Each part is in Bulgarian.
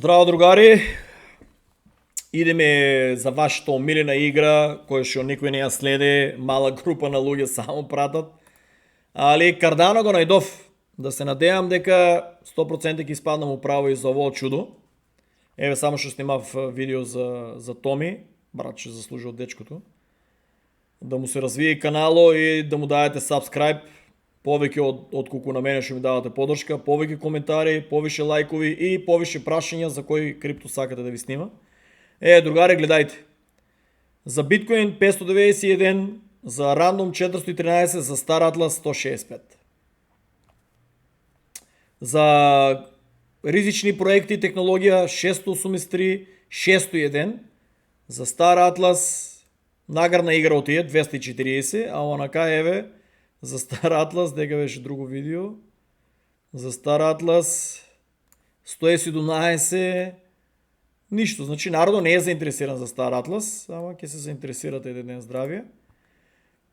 Здраво, другари! Идеме за вашата омилена игра, која што никој не ја следи, мала група на луѓе само пратат. Али Кардано го најдов. Да се надејам дека 100% ќе испаднам управо и за ово чудо. Еве само што снимав видео за Томи, брат што заслужи од дечкото. Да му се развие канало и да му дадете subscribe. Повеќе од колку на мене што ми давате подршка, повеќе коментари, повише лајкови и повише прашања за кој крипто сакате да ви снима. Другари, гледајте. За биткоин 591, за рандом 413, за Star Atlas 165. За ризични проекти и технологија 683, 601. За Star Atlas наградна игра од тие 240, а онака еве за Star Atlas, дека беше друго видео. За Star Atlas 117. Ништо, значи народо не е заинтересиран за Star Atlas, ама ќе се заинтересирате еден ден здравие.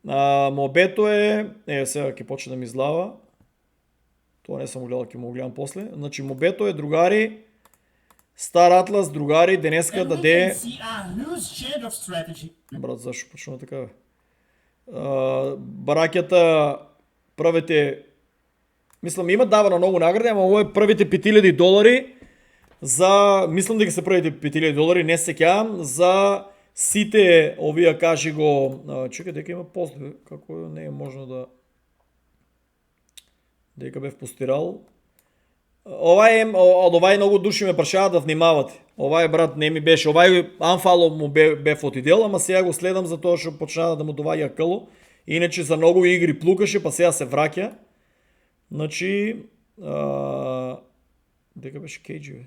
Мобето е, сега ќе почне да ми излава. Тоа не сум гледал, ќе му гледам после. Значи мобето е, другари, Star Atlas, другари, денеска даде... Брат, зашо почнува така, бе? Бараќата првите, мислам има давано многу награди, ама ово е првите $5000 за, мислам дека се првите $5000, не се сеќавам, за сите овие, кажи го, чекај дека има после, како не е можно да, дека бев постирал. Од овај многу души ме прашаат да внимавате. Овај брат не ми беше, овај unfollow му бев отидел, ама сега го следам за тоа што почна да му доваѓа къло. Иначе за многу игри плукаше, па сега се враќа. Значи, дека беше KG, бе.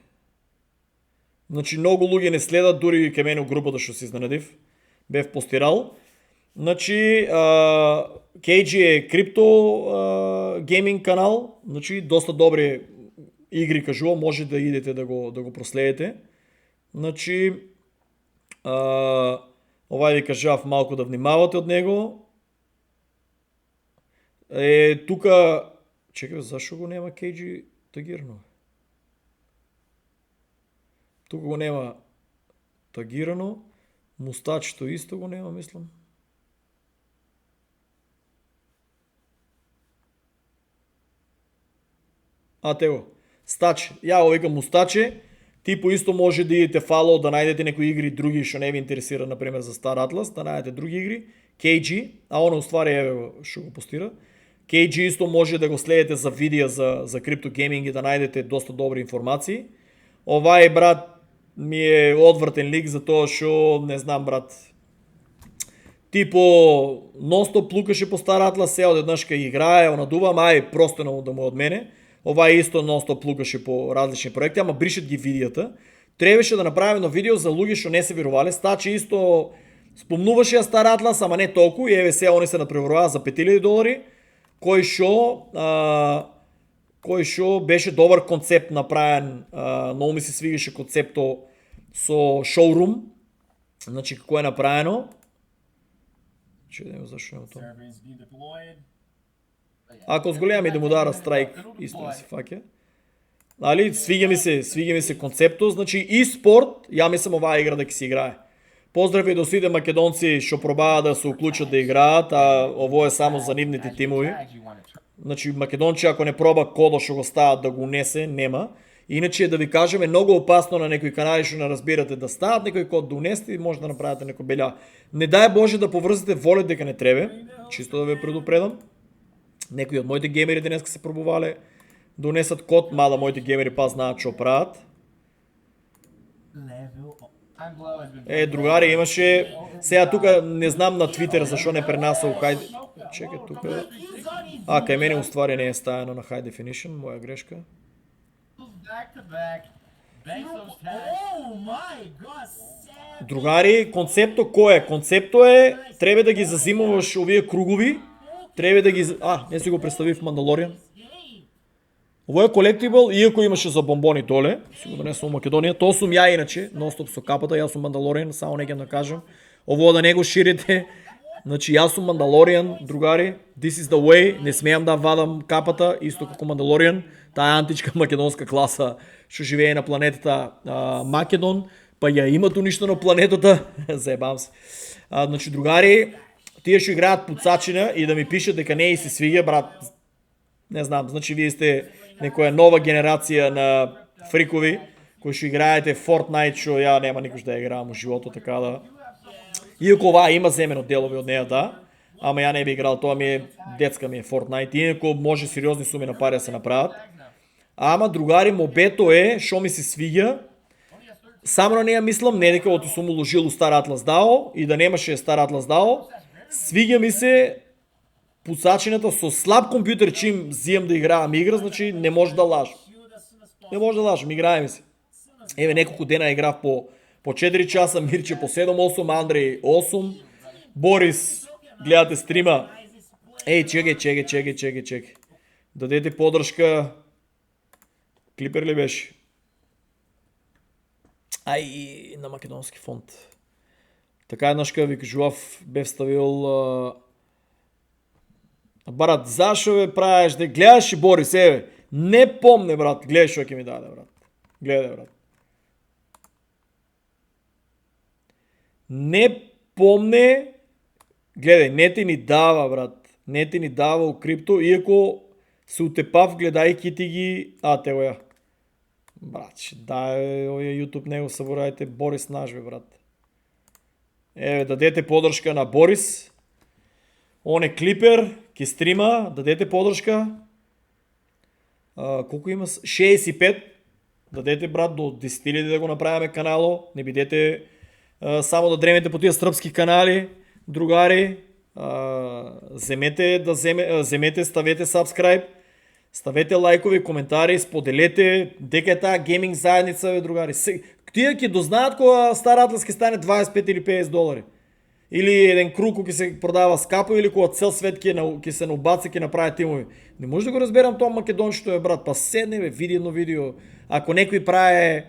Значи многу луѓе не следат, дури ке мене у групата што се изненадив. Бев постирал. Значи, KG е крипто гейминг канал, значи доста добри игри кажува, може да идете да го проследите. Значи, овај ви кажав малку да внимавате од него. Тука, чекай, зашо го нема KG тагирано? Тука го нема тагирано, мустачето исто го нема, мислам. Тего, стаче, ја го викам мустаче, типо исто може да идете фало, да најдете некои игри други што не ви интересира, например за Star Atlas, да најдете други игри, KG, оно уствари еве што го постира. KG исто може да го следите за видеа за крипто гейминг и да најдете доста добри информации. Овај брат ми е одвртен лик за тоа што, не знам брат, типо ностоп плукаше по Star Atlas, се одеднаш кај играе, онадувам, просто да му од мене. Ова исто ностоп плукаше по различни проекти, ама бришат ги видеата. Требаше да направи едно видео за луѓе што не се верувале. Стаче исто спомнуваше ја Star Atlas, ама не толку, и еве сега они се надпреваруваа за $5000, кој што беше добар концепт направен, многу ми се свигаше концепто со шоурум, значи како е направено. Че да зашо е тоа. Ако зголемам и да му дара страйк, исто да се фаќа. Али, свиѓа ми се концепто, значи и спорт, ја мислам оваа игра да ќе се играе. Поздрави до сите македонци што пробаа да се уклучат да играат, а ово е само за нивните тимови. Значи македонче ако не проба кодо што го стават да го унесе, нема. Иначе да ви кажеме многу опасно на некои канали што не разбирате да стават некој код да унесете и може да направите некој белја. Не дај Боже да поврзате волет дека не требе, чисто да ве предупредам. Некои од моите геймери денеска се пробувале да унесат код, мада моите геймери па знаат што прават. Другари, имаше... Сега тука не знам на Твитер зашо не пренасал High... Чекай тука... кај мене уствари не е ставено на High Definition, моја грешка. Другари, концепто кој е? Концепто е, треба да ги зазимуваш овие кругови, треба да ги... не си го представив Мандалориан. Ово е колектибл, иако имаше за бомбони доле, сигурно не сум Македонија, тоа сум ја иначе, ностоп со капата, јас сум Мандалориан, само не ќе да кажам. Ово да не го ширите, значи јас сум Мандалориан, другари, this is the way, не смеам да вадам капата, исто како Мандалориан, тая античка македонска класа, што живее на планетата Македон, па ја имат уништено планетата, заебам се. Значи, другари, тие што играат пуцачина и да ми пишат дека не и се свига, брат, не знам, значи вие сте некоја нова генерација на фрикови, кои што играете Fortnite, што ја нема никош да играам у живото, така да. Иако оваа има земено делови од неја, да, ама ја не би играл, тоа ми е детска ми е Fortnite, иако може сериозни суми на пари да се направат. Ама другари, мобето е, што ми се свиѓа, само на неја мислам, не дека оти сум уложил у Стар Атлас DAO и да немаше Стар Атлас DAO, свиѓа ми се пуцачината со слаб компјутер чим зијам да играам игра, значи не може да лажам. Не може да лажам, играеме се. Еве неколку дена играв по 4 часа, Мирче по 7-8, Андреј 8, Борис, гледате стрима. Чекай. Дадете поддршка. Клипер ли беше? Ај, на македонски фонд. Така еднашка ви кажував, бе вставил... Брат, зашо бе правиш, да гледаш и Борис, еве. Не помне, брат, гледай што ќе ми даде, брат. Гледай, брат. Не помне, гледай, не ти ни дава, брат. Не ти ни дава у крипто, иако се утепав гледајки ти ги... те го ја. Брат, да, овие YouTube не го съборајте, Борис наш, бе, брат. Еве, дадете поддршка на Борис. Он е клипер, ке стрима, дадете поддршка. Колко има? 65. Дадете, брат, до 10 000 да го направиме канало. Не бидете само да дремете по тия сръбски канали, другари. Земете, ставете subscribe, ставете лайкови, коментари, споделете, дека е таа гейминг заедница, бе, другари. Тия ки дознаат кога Стар Атлас ке стане 25 или 50 долари. Или еден круг кој се продава скапо, или кога цел свет ке се наубаца, ке направи тимови. Не може да го разберам тоа македончето, е, брат. Па седне, бе, види едно видео. Ако некој прави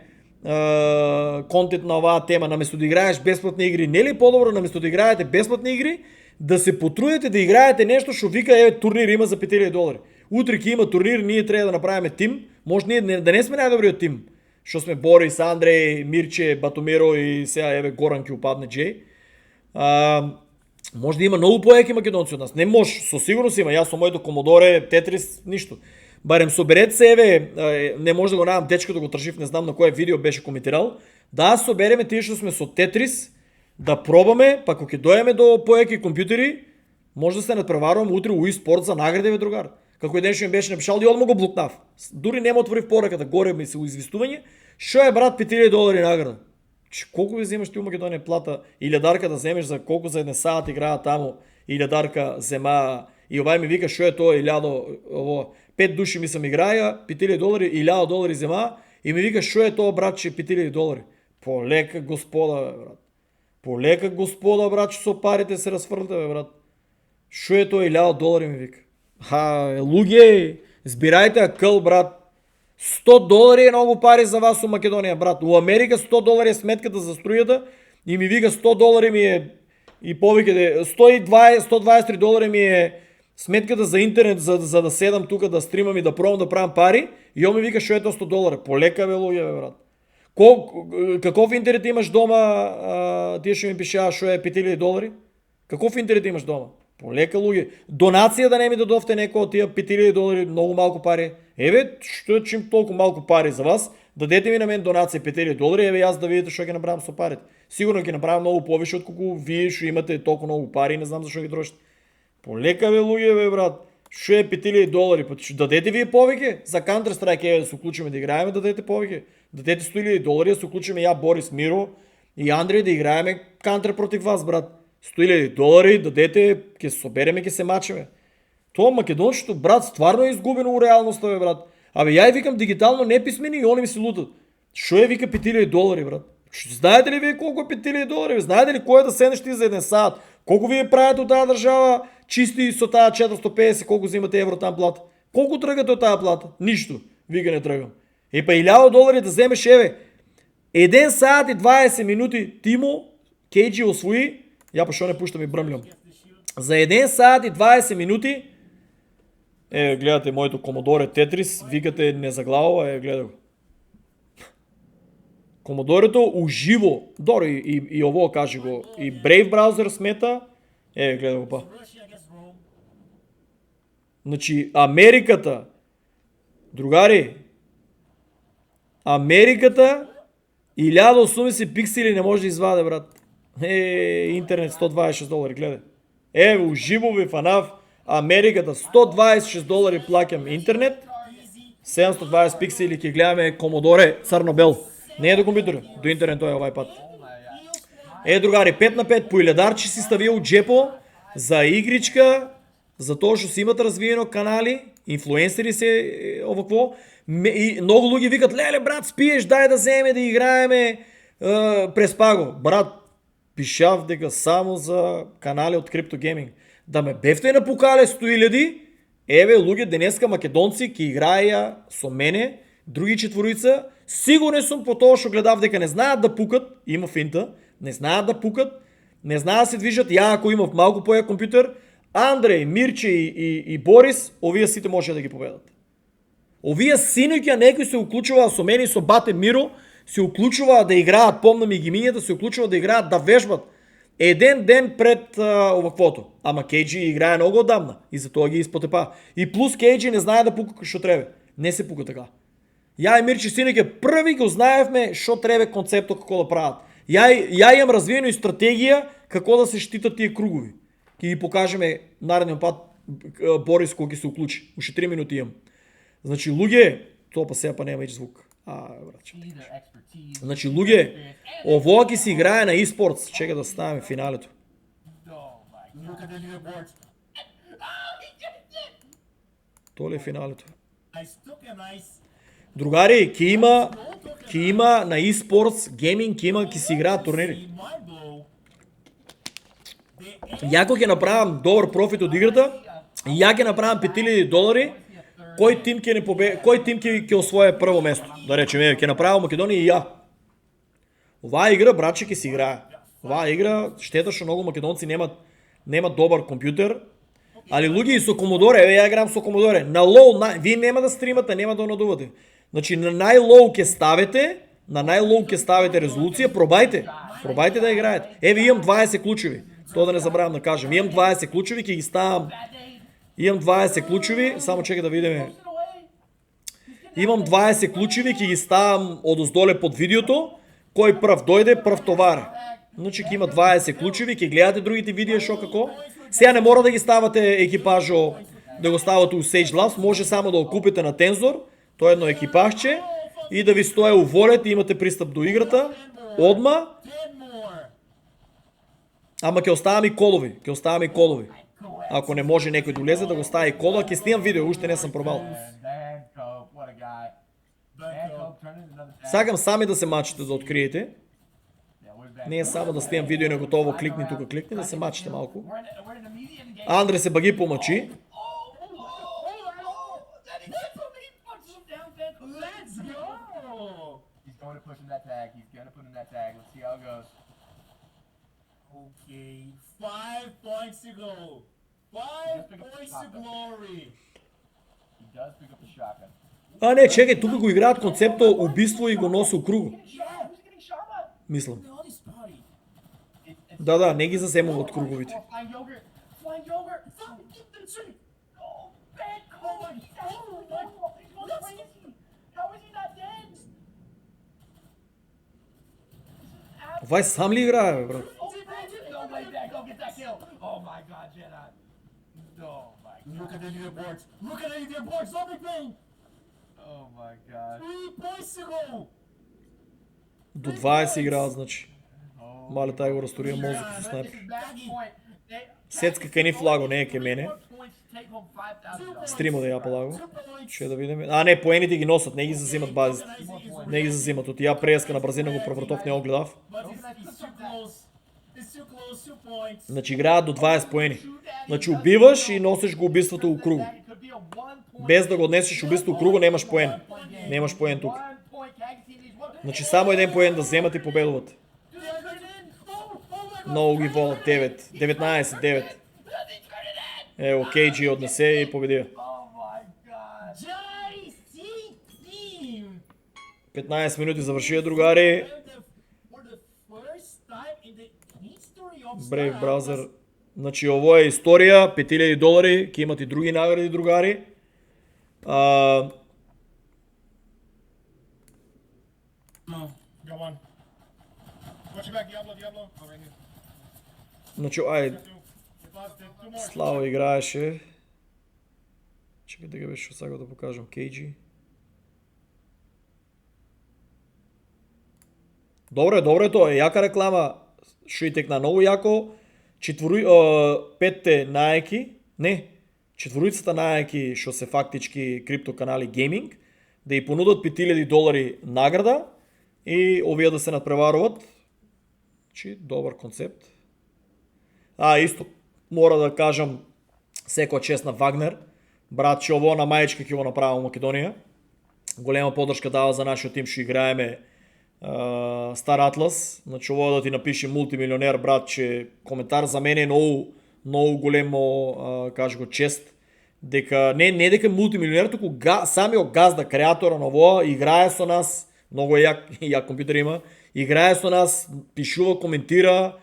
контент на оваа тема, наместо да играеш бесплатни игри, не ли е по-добро наместо да играете бесплатни игри, да се потрудите да играете нешто што вика, еве, турнир има за 5000 долари. Утре ќе има турнир, ние треба да направиме тим. Може ние да не сме најдобриот тим. Што сме Борис, Андреј, Мирче, Батомиро и сега еве Горан ќе упадне Джей. Може да има многу поеки македонци од нас. Не може, со сигурност има. Јас со моето Комодоре, Тетрис, ништо. Барем соберете се, еве, не може да го најдам дечкото го тршив, не знам на кое видео беше коментирал. Да собереме тие што сме со Тетрис, да пробаме, па кога ќе дојдеме до поеки компјутери, може да се надпреваруваме утре у e-спорт за награди, бе, другар. Како еден што ми беше напишал и одма го блокнав. Дури нема отворив пораката, горе ми се извистување. Што е, брат, 5000 долари награда? Колку ви вземаш ти у Македонија плата? Илјадарка да земеш за колку за еден саат играат таму, илјадарка зема и овај ми вика што е тоа 1000, ово 5 души ми сам играја, 5000 долари, 1000 долари зема и ми вика што е тоа, братче, 5000 долари. Полека господа, бе, брат. Полека господа, брат, со парите се разфрлите, бе, брат. Што е тоа 1000 долари ми вика. Луѓе, збирајте акъл, брат. 100 долари е многу пари за вас у Македонија, брат. У Америка 100 долари е сметката за струјата и ми вика 100 долари ми е и повеќе 123 долари ми е сметката за интернет за да седам тука да стримам и да пробам да правам пари и он ми вика што е тоа 100 долари. Полека, бе, луѓе, бе, брат. Каков интернет имаш дома? Тие што ми пишаа што е 5000 долари? Каков интернет имаш дома? Полека, луѓе. Донација да не ми дадовте некој од тие 5000 долари, многу малку пари. Еве, што е чим толку малку пари за вас? Дадете ми на мен донација 5000 долари, еве јас да видите што ќе направам со парите. Сигурно ќе направам многу повише отколку вие што имате толку многу пари, не знам зашто ги трошите. Полека, бе, луѓе, бе, брат. Што е 5000 долари? Дадете вие повеќе за Counter Strike, еве да се уклучиме да играеме, дадете повеќе. Дадете 100.000 долари да се уклучиме ја, Борис, Миро и Андреј да играеме Counter против вас, брат. 100.000 долари, дадете, ќе се собереме, ќе се мачеме. Тоа македончето, брат, стварно е изгубено у реалноста, бе, брат. Абе, ја и викам дигитално неписмени и они ми се лутат. Што е, вика, 5000 долари, брат? Знаете ли вие колку е 5000 долари? Знаете ли кој е да седнеш ти за еден саат? Колку вие правите од таа држава, чисти со таа 450, колку взимате евро там плата? Колку тргате од таа плата? Ништо. Вика не тргам. Па 1000 долари да земеш, еве, 1 саат и 20 минути Тимо, Кейджи освои, ја па шо не пуштам и брмljам. За 1 саат и 20 минути Гледате моето Commodore Tetris, викате незаглавова, гледай го. Комодорето уживо, дори и ово каже го, и Brave браузър смета, гледай го па. Значи, Америката, другари, Америката 1080 пиксели не може да изваде, брат. Интернет $126, гледай. Уживо ви фанав, Америката $126 плакам интернет, 720 пиксели ке гледаме Commodore Царнобел. Не е до компютъра, до интернет той е iPad. Другари, 5 на 5, поиледарче си ставил джепо за игричка, за то, що си имат развиено канали, инфлуенсери се, какво. И много луги викат, леле брат, спиеш, дай да вземе да играеме през паго. Брат, пишав дека само за канали от CryptoGaming. Да ме бефте на покале 100,000, луги, денеска македонци ки играея со мене, други четворица, сигурен съм по това, що гледав дека не знаят да пукат, има финта, не знаят да пукат, не знаят да се движат, ако имам малко по компютър, Андрей, Мирче и Борис, овие сите може да ги победат. Овие синоќа некои се уклучува со мене и со бате Миро, се уклучува да играат, помнам и гиминјата, се уклучува да играат, да вежбат. Еден ден пред оваквото. Ама Кейджи играе много отдавна и затоа ги изпотепа. И плюс Кейджи не знае да пука што треба. Не се пука така. Ја и Мирче синоќа први го знаевме што треба концепто како да прават. Ја имам развиено и стратегија како да се штитат тие кругови. Ќе ги покажеме наредниот пат Борис кој ќе се уклучи. Уште 3 минути имам. Значи луѓе, тоа па сега па нема ич звук. Браче. Значи луѓе, ово ќе се играе на eSports. Чека да ставаме финалето. Тоа ли е финалето? Другари, ќе има на eSports гейминг, ќе се играат турнири. Јако ќе направам добар профит од играта, ја ќе направам $5,000, кој тим ќе освое прво место? Да речеме, ќе направам Македонија и ја. Оваа игра, братче, ќе се играе. Оваа игра, штета што многу македонци немат добар компјутер, али луѓе и со Commodore, ја играм со Commodore. На лоу, вие нема да стримате, нема да надувате. Значи на најлоу ќе ставите, резолуција, пробајте да играете. Имам 20 клучеви. Тоа да не забравам да кажем. Имам 20 клучеви, ќе ги ставам. Имам 20 клучеви, само чека да видиме. Имам 20 клучеви, ќе ги ставам одоздоле под видеото. Кој прв дојде, прв товари. Значи ќе има 20 клучеви, ќе гледате другите видеа шо како. Сега не мора да ги ставате екипажо, да го ставате у Sage Labs, може само да го купите на Tensor, тоа е едно екипажче и да ви стое у волет и имате пристап до играта. Одма. Ама ќе оставам и колови. Ако не може некој да улезе да го стави и кола, ќе снимам видео, уште не сум пробал. Сакам сами да се мачите да откриете. Не е само да снимам видео и не готово, кликни тука, кликни, да се мачите малко. Андре се баги помачи. Okay, 5 points to go. 5 points to glory. He does pick up the shotgun. Не, чекай, тук го играят концепто убийство и го носи округо. Мислам. Да, не ги засемам от круговите. Вай сам ли играе, брат? Look at the leaderboards! Look at the leaderboards! Something thing! Oh my god. 3 points to go! До 20 играат, значи. Мале тая го разтория мозък с снайпер. Сецка кани флаго, не е ке мене. Стрима да я полаго. Ще да видим. Не, поените ги носят, не ги зазимат базите. Не ги зазимат. От я преска на бразина го превратов, не го гледав. Значи играят до 20 поени. Значи убиваш и носиш го убийството округо. Без да го отнесеш убийството округо, нямаш поен. Нямаш поен тук. Значи само един поен да вземат и победуват. Много ги волят. 9. 19. 9. Кейджи отнесе и победия. 15 минути завършиха, другари. Brave Browser. Значи ово е история, $5000, ки имат и други награди, другари. Got one. Watch your back, Diablo. Oh, right here. Значи, ай, Two. You lost it. Two more. Слава играеше. Чекай да го беше, сега да покажем. KG. Добре, то е яка реклама. Ще и текна много яко. Петте наеки, не, четворицата наеки, що се фактички криптоканали гейминг, да й понудат $5000 награда и овие да се надпреваруват. Чи, добър концепт. Исто, мора да кажем секоја чест на Вагнер. Брат, че ово на маечка ќе го направи в Македонија. Голема поддршка дава за нашиот тим, што играеме Стар Атлас. Значи ово да ти напише мултимилионер, брат, че коментар за мене е много големо, кажа го, чест. Дека, не дека мултимилионер, туку самиот газда, креатора на ово, играе со нас, много як компјутер има, играе со нас, пишува, коментира.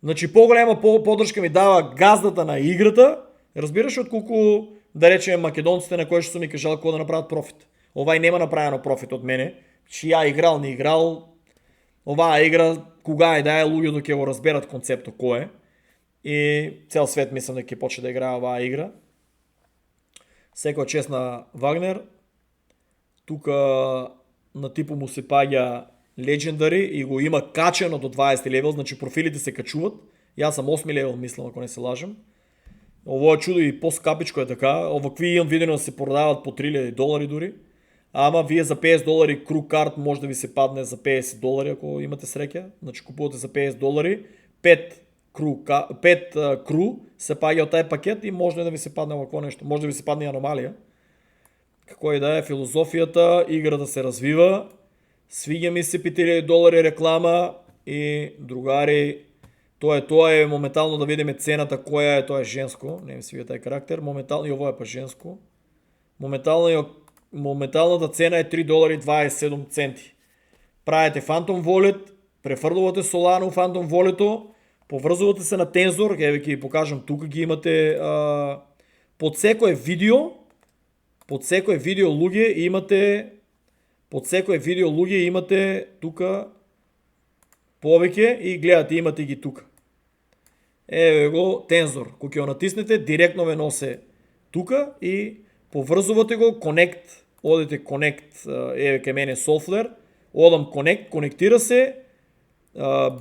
Значи по-голема поддршка ми дава газдата на играта, разбираш, отколку да речем македонците, на кои ще са ми кажали какво да направят профит. Овај нема направено профит от мене, че я играл, не играл. Оваа игра, кога е да е, луѓето ќе го разберат концепто кој е. И цел свет мислам да ќе почне да играе оваа игра. Секоја чест на Вагнер. Тука на типу му се паѓа Legendary и го има качено до 20 левел, значи профилите се качуват. Јас сам 8 левел, мислам, ако не се лажам. Ово е чудо и по-скапичко е така. Овакви имам видено да се продават по $3000 дори. Ама вие за $50 кру карт може да ви се падне за $50, ако имате среќа. Значи купувате за $50, 5 кру се паѓа от тај пакет и може да ви се падне овакво нещо. Може да ви се падне аномалија. Како и да е филозофията, играта се развива. Свиѓа ми се $5000 реклама и другари, тоа е моментално да видиме цената која е, тоа е женско, не ми свига тај карактер, моментално и ово е па женско. Моменталната цена е $3.27. Правите Phantom Wallet, префрлувате Solana у Phantom Wallet, поврзувате се на Tensor, ќе ви покажам тука ги имате под секое видео луѓе имате тука повеќе и гледате, имате ги тука. Еве го Tensor, кога ќе го натиснете, директно ве носе тука и поврзувате го, Connect, одите Connect, еве кај мене Soulflare, одам Connect, конектира се,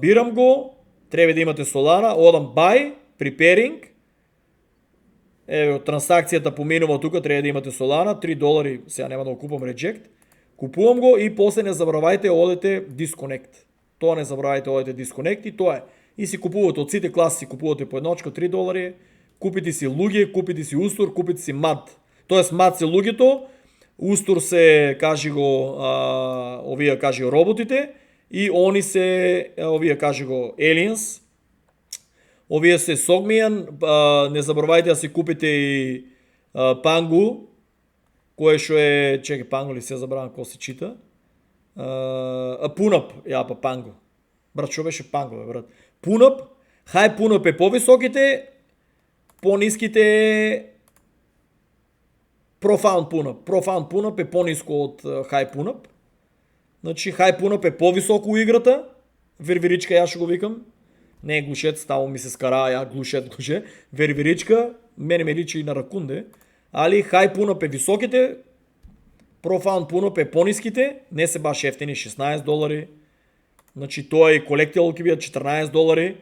бирам го, треба да имате Solana, одам Buy, Preparing, еве од трансакцијата поминува тука, треба да имате Solana, $3, сега нема да го купам Reject, купувам го и после не забравајте одете Disconnect. Тоа не забравајте, одете Disconnect и тоа е. И си купувате од сите класи, си купувате по едночка $3, купите си луѓе, купите си устор, купите си мад. Тоест мад се луѓето, устор се, кажи го, овие кажи роботите и они се, овие кажи го, aliens. Овие се Sogmian, не забравајте да си купите и Pangu, кое што е, чекай, Pangu ли се забравам како се чита? Пунап, па Pangu. Брат, што беше Pangu, брат? Пунап, High Пунап е повисоките, по-ниските Profound Пунап. Profound Пунап е по-ниско од High Пунап. Значи High Пунап е по-високо играта. Вервиричка, ја што го викам. Не е глушет, ставо ми се скара, ја глушет. Вервиричка, мене ме личи и на ракунде. Али High Пунап е високите, Profound Пунап е по-ниските, не се баш ефтини, $16. Значи тоа е колектил ќе бидат $14.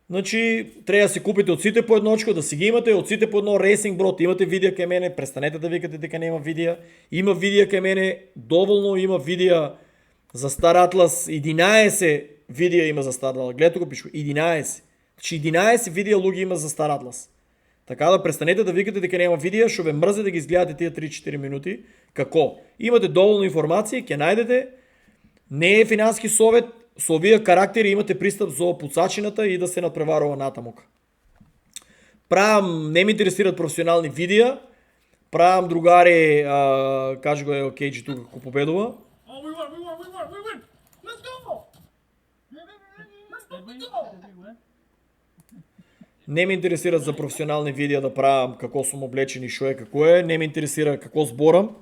Значи треба да си купите од сите по едночко, да си ги имате од сите по едно Racing Brot. Имате видео кај мене, престанете да викате дека нема видео. Има видео кај мене, доволно има видео за Star Atlas, 11 видео има за Star Atlas. Гледате го пишу, 11. Значи 11 видео луѓе има за Star Atlas. Така да престанете да викате дека нема видео, што ве мрзе да ги изгледате тие 3-4 минути. Како? Имате доволно информација, ќе најдете. Не е финански совет, со овие карактери имате пристап за пуцачината и да се надпреварува натамука. Правам, не ме интересират професионални видеа, правам другари, кажи го е KG тука како победува. Let's go! Let's go! Не ме интересира за професионални видеа да правам како сум облечен и шо е како е, не ме интересира како зборам.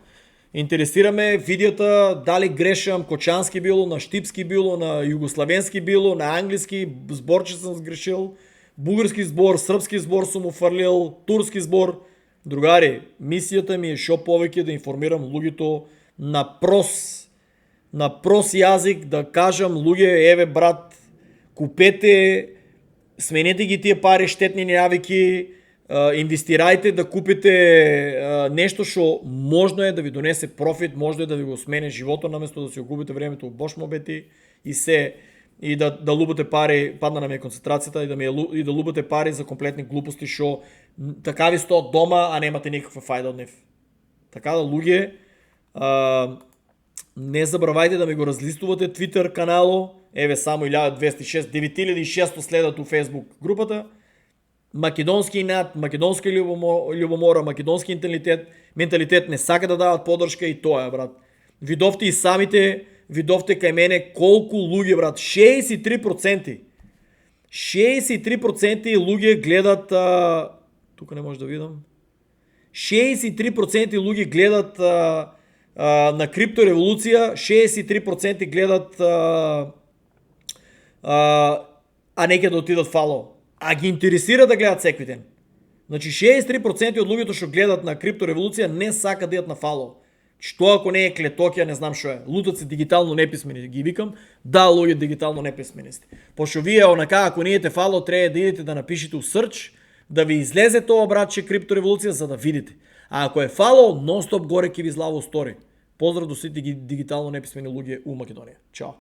Интересираме видеата дали грешам, кочански било, на штипски било, на югославенски било, на английски зборче съм сгрешил, бугарски збор, српски збор сум уфрлил, турски збор. Другари, мисията ми е шо повеќе да информирам луѓето на прос јазик, да кажам луѓе, еве брат, купете, сменете ги тие пари штетни навики, инвестирајте да купите нешто што можно е да ви донесе профит, можно е да ви го смене живото наместо да си го губите времето у бош мобети и да лубате пари, падна на ми концентрацијата и да лубате пари за комплетни глупости што такави стоат дома, а немате никаква фајда од нив. Така да луѓе, не забравајте да ми го разлистувате Twitter канало, еве само 1206, 9600 следат у Facebook групата. Македонски инат, македонска љубомора, македонски менталитет не сака да дават поддршка и тоа е, брат. Видовте и самите, видовте кај мене колку луѓе, брат, 63%. 63% луѓе гледат, тука не може да видам. 63% луѓе гледат на криптореволуција, 63% гледат а неќе да отидат фало. А ги интересира да гледат секој ден. Значи 63% од луѓето што гледат на криптореволуција не сака да идат на фало. Што ако не е клетокија, не знам што е. Лутаци дигитално неписмени ги викам. Да, луѓе дигитално неписмени сте. Пошто вие онака ако не идете фало, треба да идете да напишете у search, да ви излезе тоа братче криптореволуција за да видите. А ако е фало, нон-стоп горе ќе ви излава стори. Поздрав до сите дигитално неписмени луѓе у Македонија. Чао.